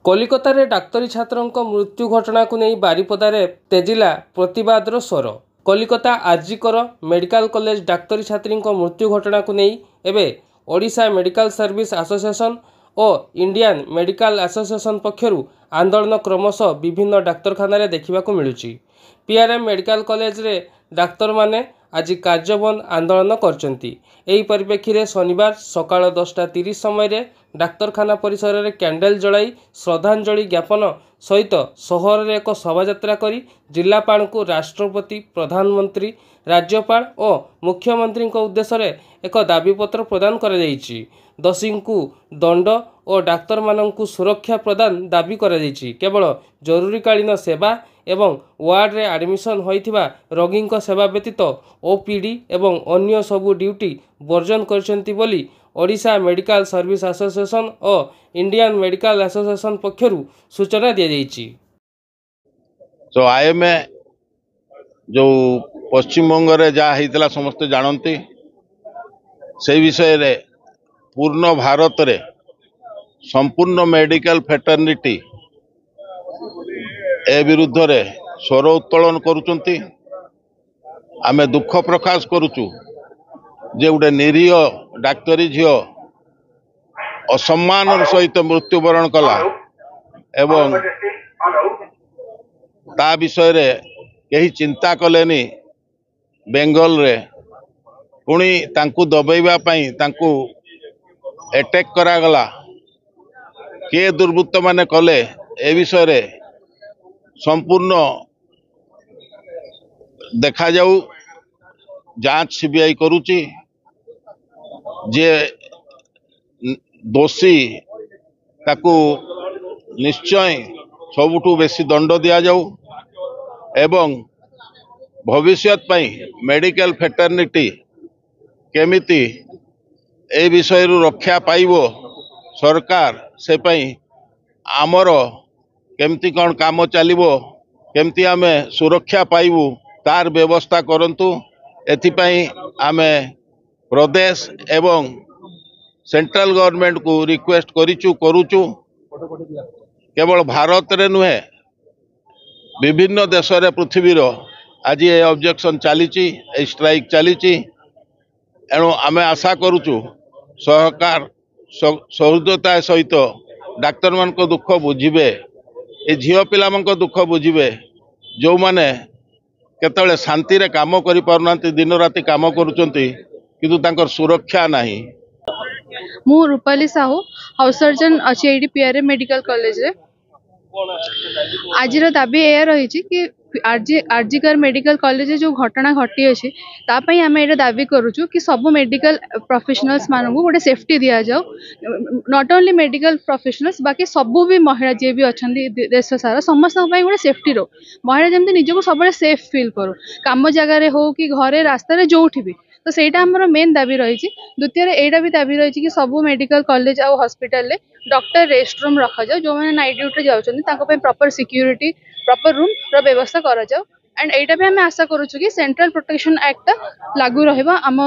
कलिकतार डाक्तरी छात्रों मृत्यु घटना को नहीं बारिपदारे तेजिला प्रतिवादर स्वर। कलिकता आरजीकर मेडिकल कॉलेज डाक्तरी छात्री मृत्यु घटना को नहीं एवं ओडिशा मेडिकल सर्विस एसोसिएशन और इंडियन मेडिकल एसोसिएशन पक्षरु आंदोलन क्रमशः विभिन्न डाक्तरखाना देखा मिलूँ। पीआरएम मेडिकल कॉलेज रे डाक्तर माने आज कार्यबंद आंदोलन करचंती। एही परिप्रेक्षी रे शनिवार सकाळ 10:30 समय डाक्तरखाना परिसर में कैंडल जलाई श्रद्धांजलि ज्ञापन सहित सहर में एक शोभायात्रा करी जिलापाल को राष्ट्रपति, प्रधानमंत्री, राज्यपाल और मुख्यमंत्री उद्देश्य एक दाबीपत्र प्रदान कर दोषी को दंड और डाक्तर मानक सुरक्षा प्रदान दाबी कर केवल जरूरीकालीन सेवा एवं वार्ड रे एडमिशन होइथिबा रोगी सेवा व्यतीत ओपीडी एवं अन्य सबू ड्यूटी वर्जन करछंती बोली ओडिशा मेडिकल सर्विस एसोसिएशन और इंडियन मेडिकल एसोसिएशन पक्षरु सूचना दिया जाइछि। तो आईएमए जो पश्चिम बंग रे जा हितला समस्त जानती से विषय रे पूर्ण भारत रे संपूर्ण मेडिकल फेटर्निटी ए विरुद्ध रे स्वर उत्तोलन करुचंती। आमे दुख प्रकाश करुचु जे गोटे निरीह डाक्तरी झील असम्मान सहित मृत्युवरण कला एवं ता विषय रे कहीं चिंता कलेनी। बेंगल रे पुणी तांकु दबेइबा पई तांकु अटैक करागला के दुर्वृत्त माने कले ए विषय रे संपूर्ण देखा जाऊ। जांच सीबीआई करुची जे दोषी ताकू निश्चय सबुठू बेसी दंड दिया जाऊ एवं भविष्यत पई मेडिकल फेटर्निटी केमिति ए विषय रक्षा पाइबो सरकार से पई आमर केमती कौन काम चलिबो केमती आमे सुरक्षा पाइबू तार व्यवस्था करंतु। एथिपाई आमे प्रदेश एवं सेंट्रल गवर्नमेंट को रिक्वेस्ट करुचु। केवल भारत रे नुहे विभिन्न देश रे पृथ्वी रो आज ये ऑब्जेक्शन चलीची स्ट्राइक चलीची। एणु आमे आशा करुचु सरकार सहृदयता सहित डाक्तर मान को दुख बुझिबे, ए झियो पिला मान को दुख बुझिबे जो माने केतले शांति रे काम करि पारुनांती दिन राति काम करूचंती किंतु तांकर सुरक्षा नाही। मु रूपाली साहू हाउस सर्जन अच्छी एडी पीआरएम मेडिकल कॉलेज रे आज दाबी एया रही कि आरजीकर मेडिकल कॉलेज जो घटना घटी अच्छी तापाई आम ये दाबी करुचु कि सब मेडिकल प्रोफेशनल्स मानक गोटे सेफ्टी दिया जाओ। नॉट ओनली मेडिकल प्रोफेशनल्स बाकी सबू भी महिला जी भी अच्छा देश सारा समस्त गोटे सेफ्टी रो महिला जमी निजक सब सेफ फिल करू कम जगार हो कि घरे रास्तार जो भी तो सहीटा आमर मेन दाबी रही। द्वितीय एटा भी दाबी रही कि सब मेडिकल कॉलेज आउ हॉस्पिटल डॉक्टर रेस्ट रूम रखा जाओ जो मैंने नाइट ड्यूटी जाऊँ प्रॉपर सिक्योरिटी प्रॉपर रूम रो व्यवस्था करा जाओ। एंड एटा भी हमें आशा करूँ कि सेंट्रल प्रोटेक्शन एक्ट लागू रहिबा आम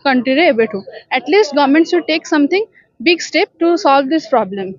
कंट्री रे एबेठू at least government should take something big step to solve this problem.